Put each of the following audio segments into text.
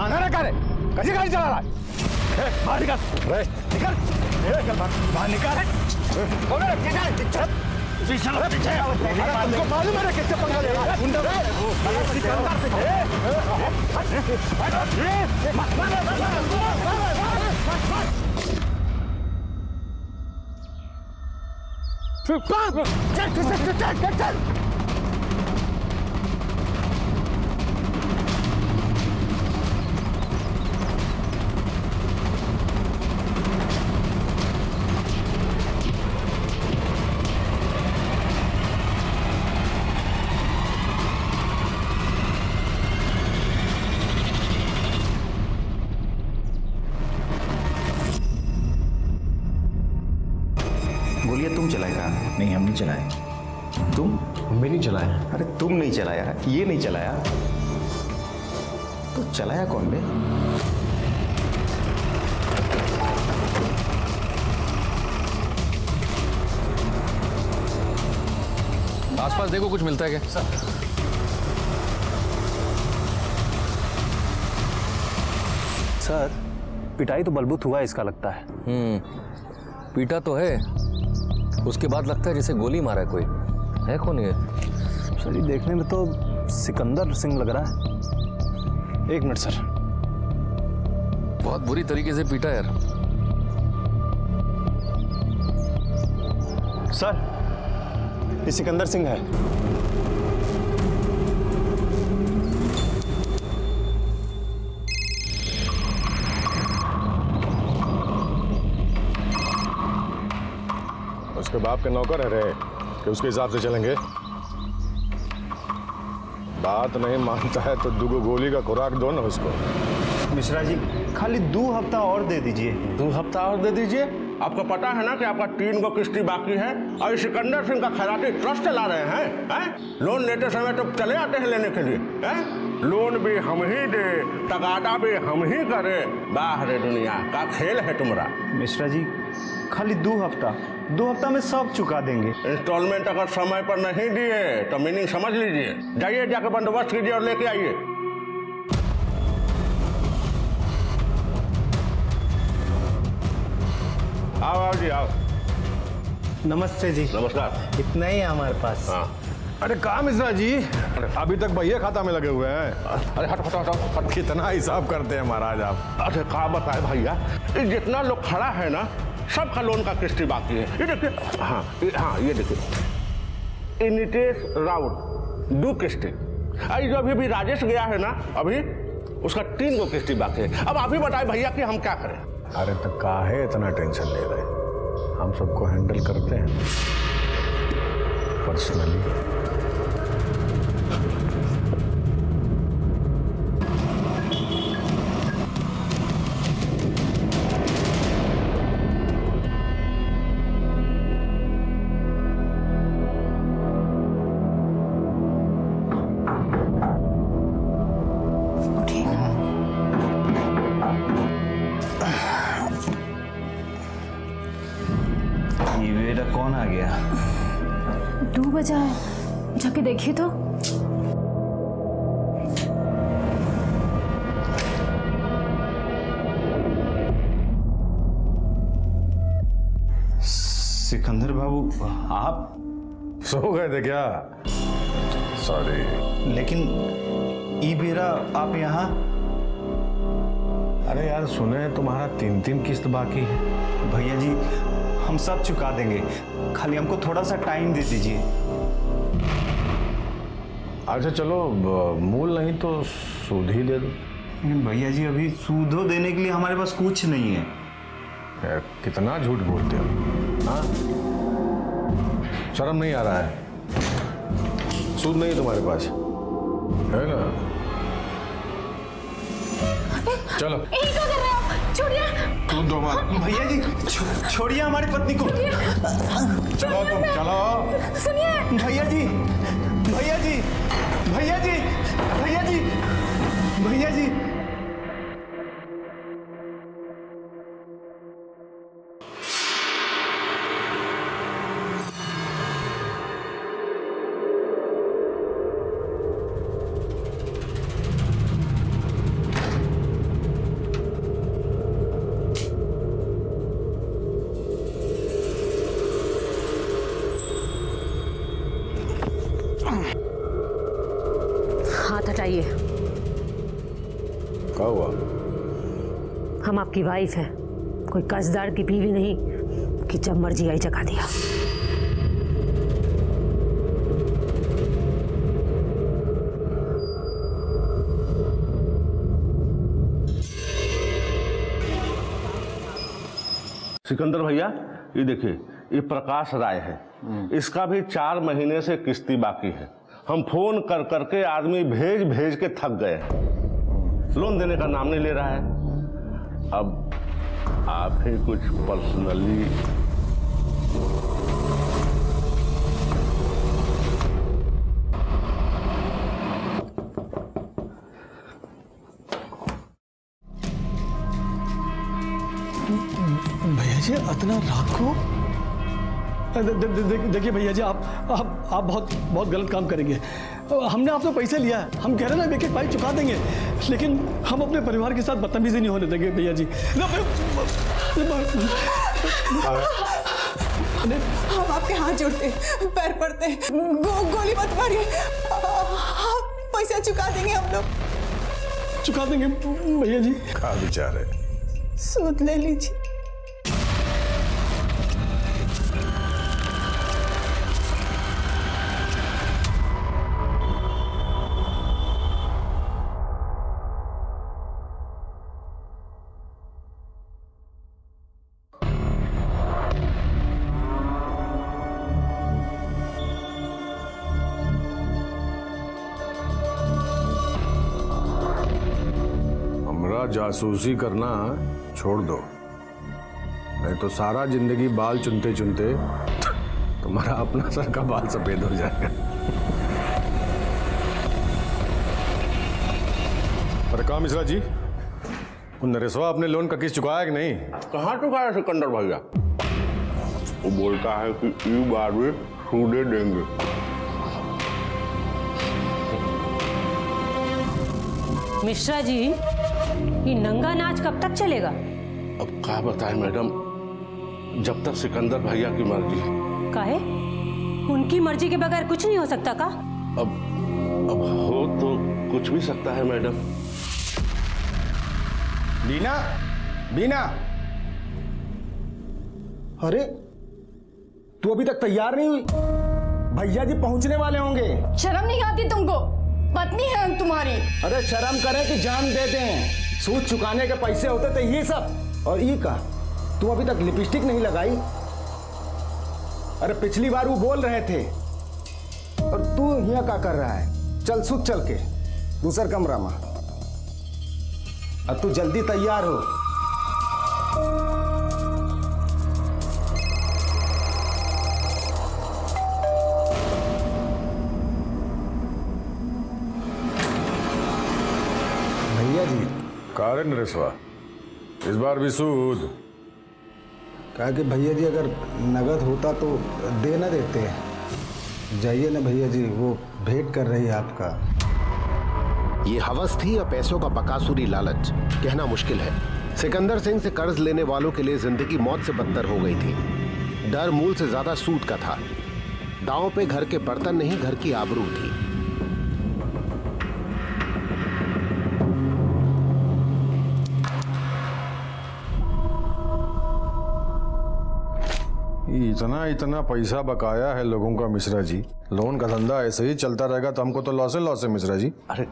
अंधारा का रे कशी गाड़ी चला रहा है बाहर निकल निकल बाहर निकल कौन है पीछे तुमको मालूम है किससे पंगा ले रहा है चल गोलियां तुम चलाए का? नहीं, हम नहीं चलाए। तुम? हम भी नहीं चलाए। अरे तुम नहीं चलाया, ये नहीं चलाया तो चलाया कौन बे? आसपास देखो कुछ मिलता है क्या? सर, पिटाई तो बलबूत हुआ इसका लगता है। पीटा तो है, उसके बाद लगता है जैसे गोली मारा है कोई। है कौन ये? सर ये देखने में तो सिकंदर सिंह लग रहा है। एक मिनट सर। बहुत बुरी तरीके से पीटा यार। सर, ये सिकंदर सिंह है। उसके बाप के नौकर है रे कि उसके हिसाब से चलेंगे। बात नहीं मानता है तो दुगो गोली का खुराक दो ना उसको। मिश्रा जी, खाली 2 हफ्ता और दे दीजिए। 2 हफ्ता और दे दीजिए। आपको पता है ना कि आपका 3 गो किस्ती बाकी है और सिकंदर सिंह का खैराती ट्रस्ट चला रहे हैं? लोन लेते समय तो चले आते हैं लेने के लिए हैं? लोन भी हम ही दे, तगादा भी हम ही करे। बाहर दुनिया का खेल है तुम्हारा। मिश्रा जी, खाली 2 हफ्ता में सब चुका देंगे। इंस्टॉलमेंट अगर समय पर नहीं दिए तो मीनिंग समझ लीजिए। जाइए जाकर बंदोबस्त कीजिए और लेके आइए। आओ जी आओ। नमस्ते जी। नमस्कार। इतना ही है हमारे पास। हाँ। अरे कहाँ मिश्रा जी, अभी तक भैया खाता में लगे हुए हैं। अरे हटो हटो हटो हटो। कितना हिसाब करते हैं महाराज आप। अरे कहा बताए भैया, ये जितना लोग खड़ा है ना सबका लोन का किस्ती बाकी है। ये देखिए। हाँ ये देखिए, नितेश राउत 2 किस्ती। जो अभी राजेश गया है ना अभी, उसका 3 गो किस्ती बाकी है। अब आप ही बताए भैया कि हम क्या करें। अरे तो काहे इतना टेंशन ले रहे हैं, हम सबको हैंडल करते हैं पर्सनली। कौन आ गया? 2 बजा है, जाके देखिए तो। सिकंदर बाबू, आप सो गए थे क्या? सॉरी। लेकिन ई बेरा आप यहाँ? अरे यार सुने तुम्हारा 3 किस्त बाकी है। भैया जी, हम सब चुका देंगे, खाली हमको थोड़ा सा टाइम दे दीजिए। अच्छा चलो, मूल नहीं तो सूद ही दे दो। भैया जी, अभी सूदो देने के लिए हमारे पास कुछ नहीं है। यार कितना झूठ बोलते हो, हाँ? शर्म नहीं आ रहा है? सूद नहीं है तुम्हारे पास, है ना? चलो। क्या कर रहे हो आप? छोड़िए। तुम दो मार। भैया जी, छोड़िए हमारी पत्नी को। चलो तुम चलो। सुनिए। भैया जी, भैया जी, भैया जी, भैया जी, भैया जी। हाथ हटाइए। क्या हुआ? हम आपकी वाइफ हैं, कोई कर्जदार की बीवी नहीं कि जब मर्जी आई जगा दिया। सिकंदर भैया, ये देखिए, ये प्रकाश राय है, इसका भी 4 महीने से किस्ती बाकी है। हम फोन कर करके आदमी भेज भेज के थक गए हैं, लोन देने का नाम नहीं ले रहा है। अब आप ही कुछ पर्सनली भैया जी इतना रात को? देखिए भैया जी, आप बहुत गलत काम करेंगे। हमने आपसे पैसे लिया है, हम कह रहे हैं ना एक एक पाई चुका देंगे, लेकिन हम अपने परिवार के साथ बदतमीजी नहीं होने देंगे भैया जी। हम आपके हाथ जोड़ते, पैर पड़ते, गोली मत मारिए, पैसा चुका देंगे हम लोग। चुका देंगे भैया जी। क्या विचार है? सूद ले लीजिए। जासूसी करना छोड़ दो, नहीं तो सारा जिंदगी बाल चुनते चुनते तुम्हारा अपना सर का बाल सफेद हो जाएगा। अरे कहाँ मिश्रा जी, नरेशवा अपने लोन का किस्त चुकाया कि नहीं? कहाँ चुकाया सिकंदर भैया? वो बोलता है कि इस बार भी सूदे देंगे। मिश्रा जी, ये नंगा नाच कब तक चलेगा? अब क्या बताएं मैडम, जब तक सिकंदर भैया की मर्जी। काहे? उनकी मर्जी के बगैर कुछ नहीं हो सकता का? अब हो तो कुछ भी सकता है मैडम। बीना, बीना, अरे तू अभी तक तैयार नहीं हुई? भैया जी पहुंचने वाले होंगे। शर्म नहीं आती तुमको? पत्नी है हम तुम्हारी। अरे शर्म करें कि जान देते हैं, सूद चुकाने के पैसे होते थे ये सब। और ये का तू अभी तक लिपस्टिक नहीं लगाई? अरे पिछली बार वो बोल रहे थे और तू यहाँ क्या कर रहा है? चल सूद, चल के दूसर कमरा में। अब तू जल्दी तैयार हो। भैया जी, कारण नरेशवा, इस बार भी सूद? कहा कि भैया जी अगर नगद होता तो दे ना देते। जाइए ना भैया जी, वो भेंट कर रही है आपका। ये हवस थी या पैसों का बकासुरी लालच, कहना मुश्किल है। सिकंदर सिंह से कर्ज लेने वालों के लिए जिंदगी मौत से बदतर हो गई थी। डर मूल से ज्यादा सूद का था। दांव पे घर के बर्तन नहीं, घर की आबरू थी। इतना इतना पैसा बकाया है लोगों का मिश्रा जी। लोन का धंधा ऐसे ही चलता रहेगा तो हमको तो लॉस है मिश्रा जी। अरे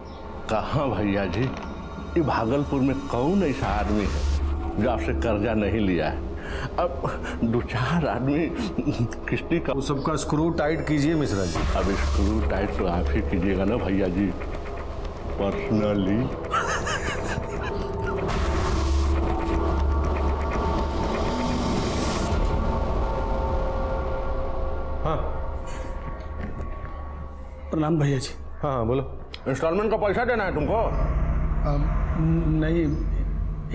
कहाँ भैया जी, ये भागलपुर में कौन ऐसा आदमी है जो आपसे कर्जा नहीं लिया है? अब 2-4 आदमी किस्ती का सबका स्क्रू टाइट कीजिए मिश्रा जी। अब स्क्रू टाइट तो आप ही कीजिएगा ना भैया जी, पर्सनली। हाँ प्रणाम भैया जी। हाँ हाँ बोलो। इंस्टॉलमेंट का पैसा देना है तुमको? नहीं,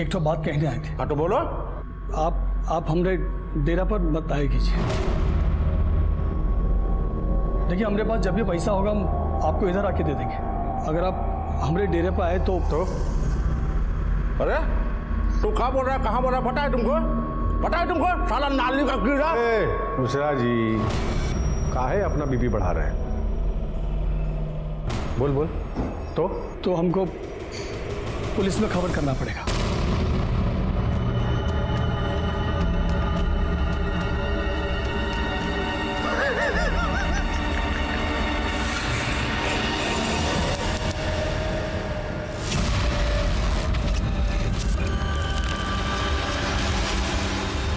एक तो बात कहने आए थे। हाँ तो बोलो। आप हमरे डेरा पर मत आए कीजिए। देखिए, हमारे पास जब भी पैसा होगा हम आपको इधर आके दे देंगे। अगर आप हमारे डेरे पर आए तो अरे तू कहाँ बोल रहा है, कहाँ बोल रहा है? पता है तुमको साला नाली का कीड़ा। मिश्रा जी, काहे अपना बीपी बढ़ा रहे हैं? बोल बोल। तो हमको पुलिस में खबर करना पड़ेगा।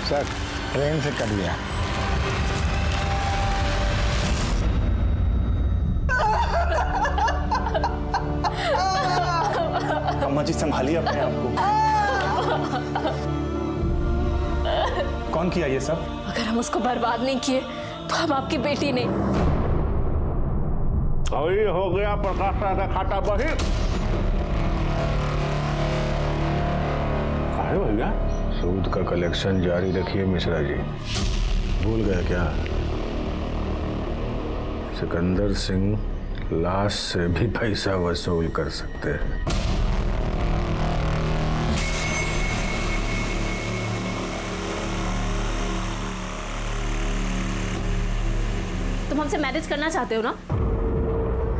सर ट्रेन से कर लिया। अम्मा जी संभालिए अपने आप को। कौन किया ये सब? अगर हम उसको बर्बाद नहीं किए तो हम आपकी बेटी नहीं। अभी हो गया प्रकाश राजा खाता बही। काहे भैया? सूद का कलेक्शन जारी रखिए मिश्रा जी। भूल गया क्या? सिकंदर सिंह लाश से भी पैसा वसूल कर सकते हैं। तुम हमसे मैरिज करना चाहते हो ना?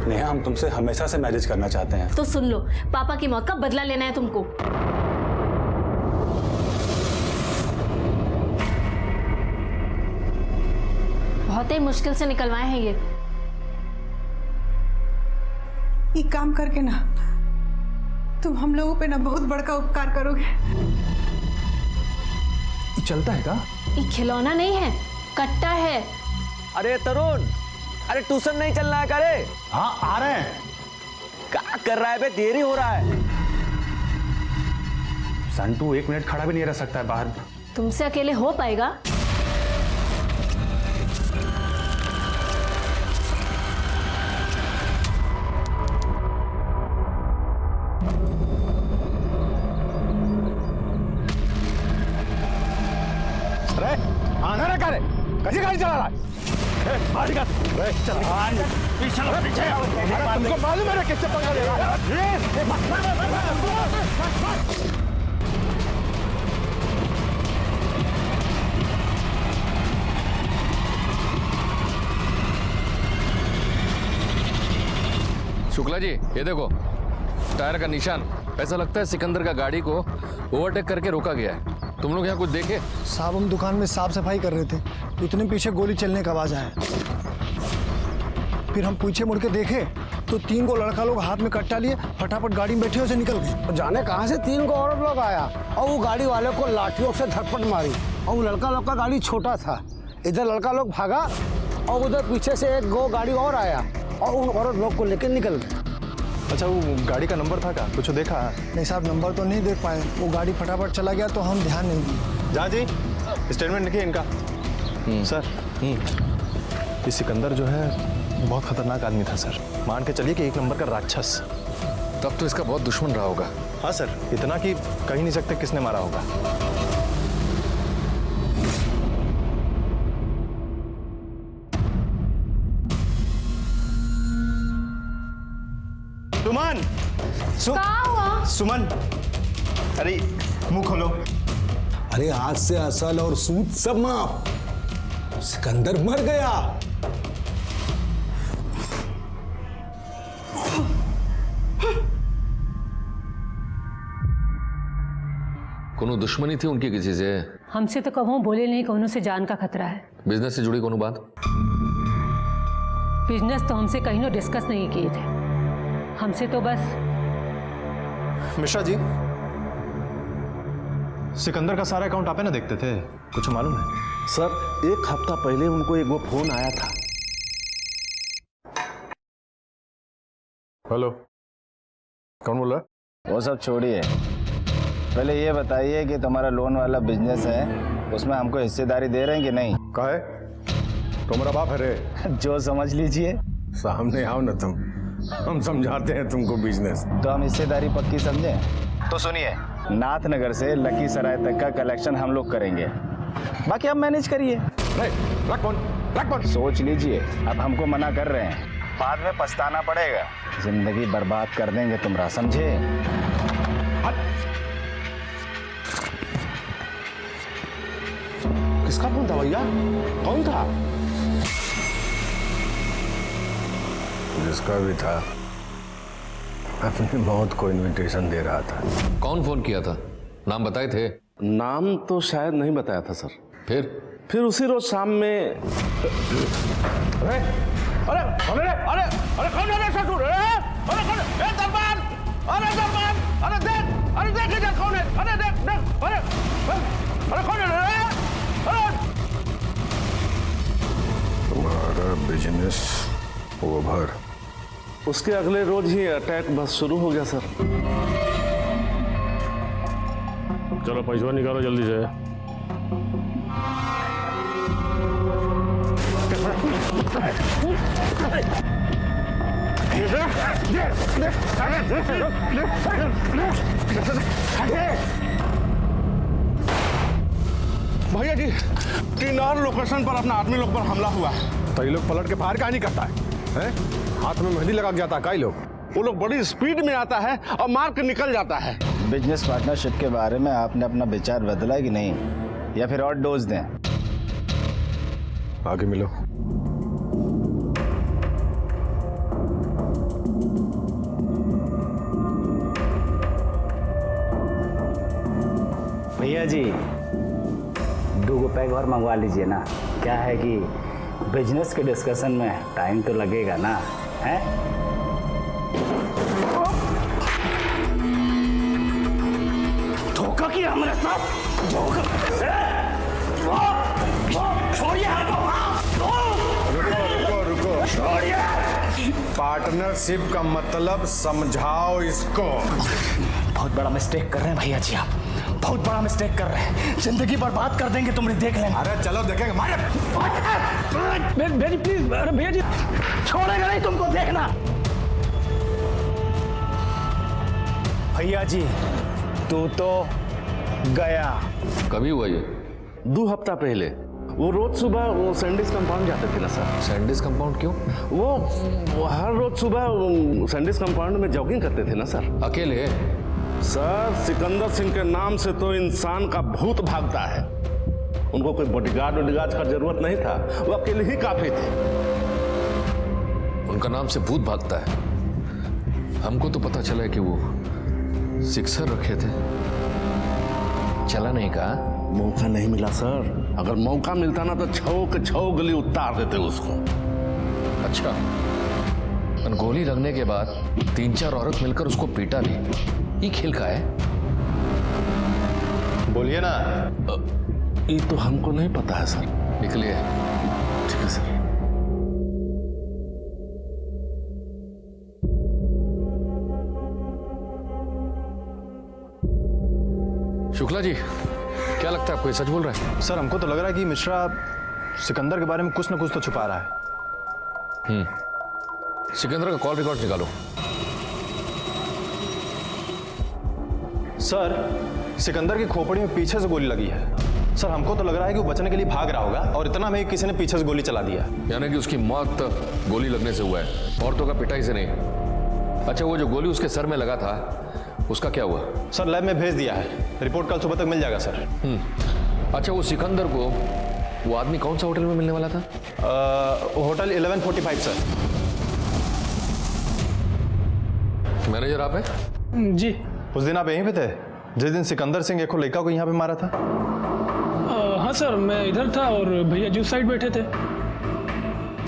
नेहा, हम तुमसे हमेशा से मैरिज करना चाहते हैं। तो सुन लो, पापा की मौत का बदला लेना है तुमको। बहुत ही मुश्किल से निकलवाए हैं ये काम करके ना तुम हम लोगों पे ना बहुत बड़का उपकार करोगे। चलता है का? ये खिलौना नहीं है, कट्टा है। अरे तरुण, अरे ट्यूशन नहीं चलना है करे? हाँ आ रहे हैं। क्या कर रहा है बे? देरी हो रहा है। संटू 1 मिनट खड़ा भी नहीं रह सकता है बाहर। तुमसे अकेले हो पाएगा? अरे आना ना करे, कैसी गाड़ी चला रहा है? पीछे तुमको मालूम है किससे पंगा ले रहा है? शुक्ला जी, ये देखो टायर का निशान। ऐसा लगता है सिकंदर का गाड़ी को ओवरटेक करके रोका गया है। तुम लोग यहाँ कुछ देखे? साहब हम दुकान में साफ सफाई कर रहे थे, इतने पीछे गोली चलने का आवाज आया। फिर हम पीछे मुड़ के देखे तो 3 गो लड़का लोग हाथ में कट्टा लिए फटाफट गाड़ी में बैठे उसे निकल गए। जाने कहाँ से 3 गो औरत लोग आया और वो गाड़ी वाले को लाठियों से धरपट मारी। और वो लड़का लोग का गाड़ी छोटा था, इधर लड़का लोग भागा और उधर पीछे से 1 गो गाड़ी और आया और उन औरत लोग को लेकर निकल गए। अच्छा, वो गाड़ी का नंबर था क्या? कुछ देखा? नहीं साहब, नंबर तो नहीं देख पाए, वो गाड़ी फटाफट चला गया तो हम ध्यान नहीं दिए। जा जी, स्टेटमेंट लिखिए इनका। सर, ये सिकंदर जो है बहुत खतरनाक आदमी था सर। मान के चलिए कि 1 नंबर का राक्षस। तब तो इसका बहुत दुश्मन रहा होगा। हाँ सर, इतना कि कह ही नहीं सकते किसने मारा होगा। सुमन, सुमन, अरे मुंह खोलो। अरे आज से असल और सूद सब माफ। सिकंदर मर गया। कोनो दुश्मनी थी उनकी किसी से? हमसे तो कभी बोले नहीं, कोनो से जान का खतरा है। बिजनेस से जुड़ी कोनो बात? बिजनेस तो हमसे कहीं नो डिस्कस नहीं किए थे। हमसे तो बस। मिश्रा जी, सिकंदर का सारा अकाउंट आप ही ना देखते थे, कुछ मालूम है? सर, 1 हफ्ता पहले उनको एक वो फोन आया था। हेलो, कौन बोल रहा है? वो सब छोड़िए, पहले ये बताइए कि तुम्हारा लोन वाला बिजनेस है, उसमें हमको हिस्सेदारी दे रहे हैं कि नहीं? काहे? तुम्हारा बाप है रे? जो समझ लीजिए। सामने आओ ना तुम, हम समझाते हैं तुमको बिजनेस। तो हम हिस्सेदारी पक्की समझें? तो सुनिए, नाथनगर से लखीसराय तक का कलेक्शन हम लोग करेंगे, बाकी आप मैनेज करिए। सोच लीजिए, अब हमको मना कर रहे हैं, बाद में पछताना पड़ेगा। जिंदगी बर्बाद कर देंगे तुमरा, समझे? किसका फोन था भैया? कौन था? जिसका भी था, अपनी मौत को इनविटेशन दे रहा था। कौन फोन किया था? नाम बताए थे? नाम तो शायद नहीं बताया था सर। फिर उसी रोज शाम में अरे अरे अरे अरे अरे कौन है ससुर? अरे कौन? ए दरबार! अरे दरबार! अरे देख इधर कौन है? अरे देख अरे कौन है? अरे तुम्हारा बिजनेस ओवर। उसके अगले रोज ही अटैक बस शुरू हो गया सर। चलो पैसा निकालो जल्दी से। भैया जी, 3 और लोकेशन पर अपना आदमी लोग पर हमला हुआ है। तो ये लोग पलट के फायर कहाँ नहीं करता है? हाथ में मेहंदी लगा के जाता है का? लोग वो लोग बड़ी स्पीड में आता है और मार के निकल जाता है। बिजनेस पार्टनरशिप के बारे में आपने अपना विचार बदला कि नहीं, या फिर और डोज दें? आगे मिलो। भैया जी 2 पैक और मंगवा लीजिए ना। क्या है कि बिजनेस के डिस्कशन में टाइम तो लगेगा ना, है? धोखा किया हमारे साथ, धोखा। छोड़िए, रुको। पार्टनरशिप का मतलब समझाओ इसको। बहुत बड़ा मिस्टेक कर रहे हैं भैया जी आप, बहुत बड़ा मिस्टेक कर रहे हैं। जिंदगी बर्बाद कर देंगे, तुमने देख लेना। अरे चलो देखेंगे। भैया जी प्लीज, अरे भैया जी छोड़ेगा नहीं तुमको, देखना। भैया जी तू तो गया। कभी हुआ ये? 2 हफ्ता पहले। वो रोज सुबह वो सैंडिस कंपाउंड जाते थे ना सर। सैंडिस कंपाउंड क्यों? वो हर रोज सुबह सैंडिस कंपाउंड में जॉगिंग करते थे ना सर। अकेले? सर सिकंदर सिंह के नाम से तो इंसान का भूत भागता है। उनको कोई बॉडीगार्ड का जरूरत नहीं था, वो अकेले ही काफी थे। उनका नाम से भूत भागता है? हमको तो पता चला है कि वो सिक्सर रखे थे, चला नहीं का? मौका नहीं मिला सर। अगर मौका मिलता ना तो 6 गली उतार देते उसको। अच्छा, गोली लगने के बाद 3-4 औरत मिलकर उसको पीटा भी, ये खेल का है? बोलिए ना। ये तो हमको नहीं पता है सर। निकलिए। ठीक है सर। शुक्ला जी, क्या लगता है आपको ये सच बोल रहा है? सर हमको तो लग रहा है कि मिश्रा सिकंदर के बारे में कुछ ना कुछ तो छुपा रहा है। सिकंदर का कॉल रिकॉर्ड निकालो। सर सिकंदर की खोपड़ी में पीछे से गोली लगी है। सर हमको तो लग रहा है कि वो बचने के लिए भाग रहा होगा और इतना में किसी ने पीछे से गोली चला दिया। यानी कि उसकी मौत गोली लगने से हुआ है, औरतों का पिटाई से नहीं। अच्छा, वो जो गोली उसके सर में लगा था उसका क्या हुआ? सर लैब में भेज दिया है, रिपोर्ट कल सुबह तक मिल जाएगा सर। अच्छा, वो सिकंदर को वो आदमी कौन सा होटल में मिलने वाला था? Hotel 1145 sir. मैनेजर आप हैं? जी। उस दिन आप यहीं पे थे जिस दिन सिकंदर सिंह एक लड़का को यहाँ पे मारा था? हाँ सर, मैं इधर था और भैया जी उस साइड बैठे थे।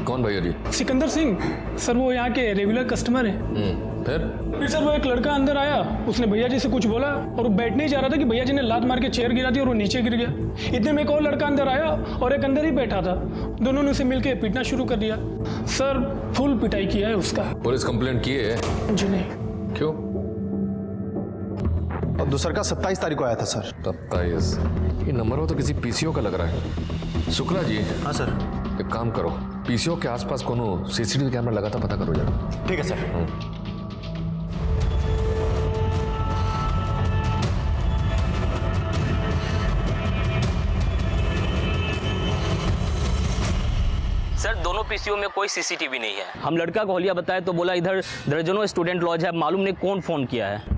कौन भैया जी? सिकंदर सिंह सर, वो यहाँ के रेगुलर कस्टमर हैं। फिर सर वो एक लड़का अंदर आया, उसने भैया जी से कुछ बोला और वो बैठने ही जा रहा था कि भैया जी ने लात मार के चेयर गिरा दी और वो नीचे गिर गया। इतने में एक और लड़का अंदर आया और एक अंदर ही बैठा था। दोनों ने उसे मिलके पीटना शुरू कर दिया। सर फुल पिटाई किया है उसका। पुलिस कंप्लेंट की है? जी नहीं। क्यों? और दूसरा का 27 तारीख को आया था सर। 27? ये नंबर हो तो किसी पीसीओ का लग रहा है। शुक्ला जी। हाँ सर। एक काम करो, पीसीओ के आसपास कोनो सीसीटीवी कैमरा लगा था, पता करो जरा। ठीक है सर। सर दोनों पीसीओ में कोई सीसीटीवी नहीं है। हम लड़का को होलिया बताए तो बोला इधर दर्जनों स्टूडेंट लॉज है, मालूम नहीं कौन फोन किया है।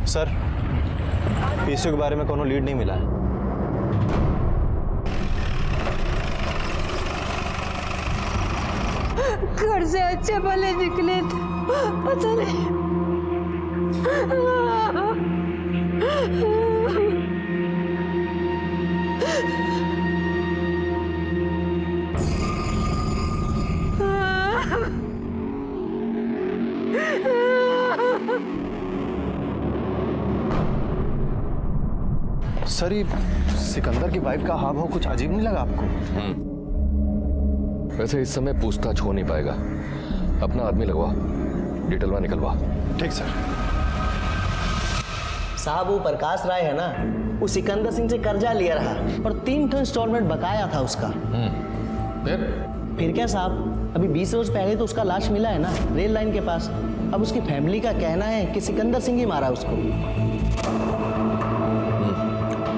सर पीसीओ के बारे में कोनो लीड नहीं मिला है। घर से अच्छे भले निकले थे, पता नहीं। सर ये सिकंदर की वाइफ का हाव भाव कुछ अजीब नहीं लगा आपको? वैसे इस समय पूछताछ हो नहीं पाएगा। अपना आदमी लगवा, डिटेलवा निकलवा। ठीक सर। साहब वो प्रकाश राय है ना, वो सिकंदर सिंह से कर्जा लिया रहा और 3 ठो इंस्टॉलमेंट बकाया था उसका। फिर क्या साहब, अभी 20 रोज पहले तो उसका लाश मिला है ना रेल लाइन के पास। अब उसकी फैमिली का कहना है कि सिकंदर सिंह ही मारा उसको।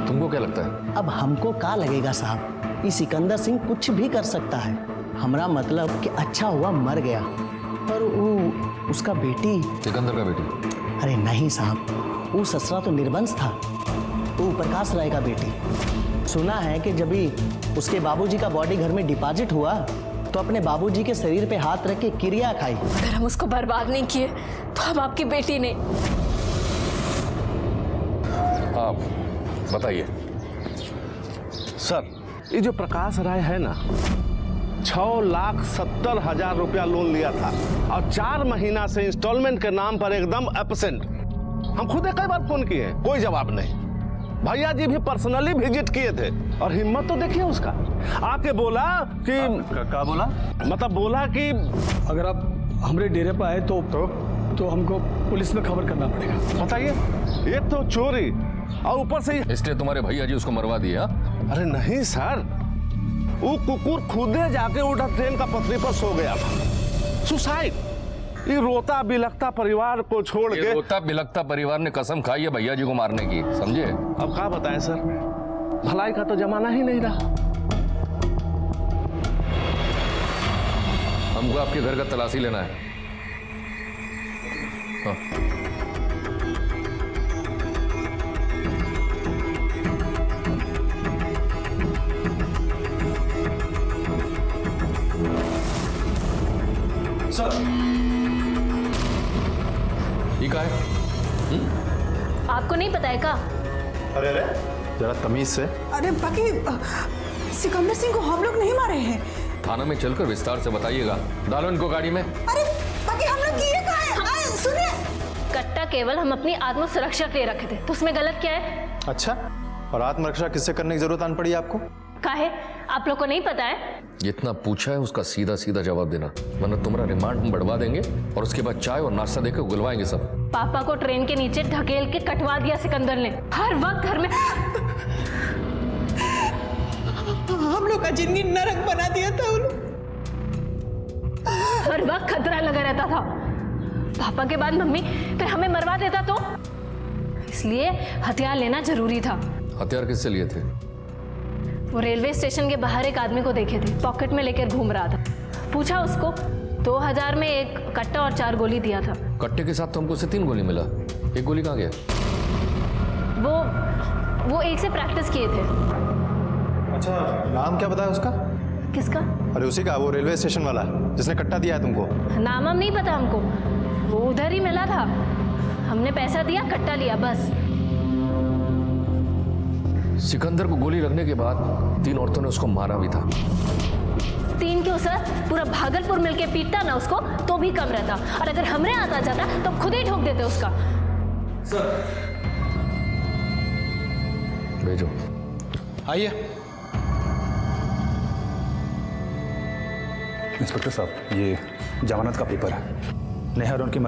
तुमको क्या लगता है? अब हमको क्या लगेगा साहब, ये सिकंदर सिंह कुछ भी कर सकता है। हमारा मतलब कि अच्छा हुआ मर गया, पर वो उसका बेटी। सिकंदर का बेटी? अरे नहीं साहब, वो ससुरा तो निर्वंश था, वो प्रकाश राय का बेटी। सुना है कि जब भी उसके बाबूजी का बॉडी घर में डिपॉजिट हुआ तो अपने बाबूजी के शरीर पे हाथ रख के क्रिया खाई। अगर हम उसको बर्बाद नहीं किए तो हम आपकी बेटी नहीं। आप बताइए। सर, ये जो प्रकाश राय है ना, 6,70,000 रुपया लोन लिया था और 4 महीना से इंस्टॉलमेंट के नाम पर एकदम एब्सेंट। हम खुद कई बार फोन किए, कोई जवाब नहीं। भैया जी भी पर्सनली विजिट किए थे और हिम्मत तो देखिए उसका, आके बोला कि क्या बोला? मतलब बोला कि अगर आप हमारे डेरे पर आए तो हमको पुलिस में खबर करना पड़ेगा। बताइए, एक तो चोरी और ऊपर से इसलिए तुम्हारे भैया जी उसको मरवा दिया? अरे नहीं सर, वो कुकुर खुदे जाके उठा ट्रेन का पटरी पर सो गया था। सुसाइड। ये रोता बिलखता परिवार को छोड़ के, रोता बिलखता परिवार ने कसम खाई है भैया जी को मारने की, समझे? अब क्या बताएं सर, भलाई का तो जमाना ही नहीं रहा। हमको आपके घर का तलाशी लेना है। हाँ। सर ये क्या है? आपको नहीं पता है का? अरे अरे जरा तमीज से। अरे बाकी सिकंदर सिंह को हम लोग नहीं मारे हैं। थाना में चलकर विस्तार से बताइएगा। डालो इनको गाड़ी में। अरे बाकी हम लोग किए कहाँ हैं? सुनिए, कट्टा केवल हम अपनी आत्म सुरक्षा के लिए रखे थे, तो उसमें गलत क्या है? अच्छा, और आत्मरक्षा किससे करने की जरूरत आन पड़ी आपको? काहे? आप लोग को नहीं पता है? जितना पूछा है उसका सीधा सीधा जवाब देना, वरना तुम्हारा रिमांड हम बढ़वा देंगे और उसके बाद चाय और नाश्ता देकर गुलवाएंगे सब। पापा को ट्रेन के नीचे ढकेल के कटवा दिया सिकंदर ने। हर वक्त घर में हम लोग का जिंदगी नरक बना दिया था उन। हर वक्त खतरा लगा रहता था। पापा के बाद मम्मी फिर हमें मरवा देता तो, इसलिए हथियार लेना जरूरी था। हथियार किससे लिए थे? वो रेलवे स्टेशन के बाहर एक आदमी को देखे थे, पॉकेट में लेकर घूम रहा था। पूछा उसको, 2000 में एक कट्टा और 4 गोली दिया था। कट्टे के साथ तो हमको 3 गोली मिला, एक गोली कहाँ गया? वो एक से प्रैक्टिस किए थे। अच्छा, नाम क्या बताया उसका? किसका? अरे उसी का, वो रेलवे स्टेशन वाला जिसने कट्टा दिया है तुमको। नाम हम नहीं पता हमको, वो उधर ही मिला था। हमने पैसा दिया, कट्टा लिया, बस। सिकंदर को गोली लगने के बाद 3 औरतों ने उसको मारा भी था। 3 क्यों सर? पूरा भागलपुर मिलके पीटता ना उसको तो भी कम रहता, और अगर हमरे आता जाता तो खुद ही ठोक देते उसका। सर भेजो। आइए। इंस्पेक्टर साहब, ये जमानत का पेपर है। नेहा और उनकी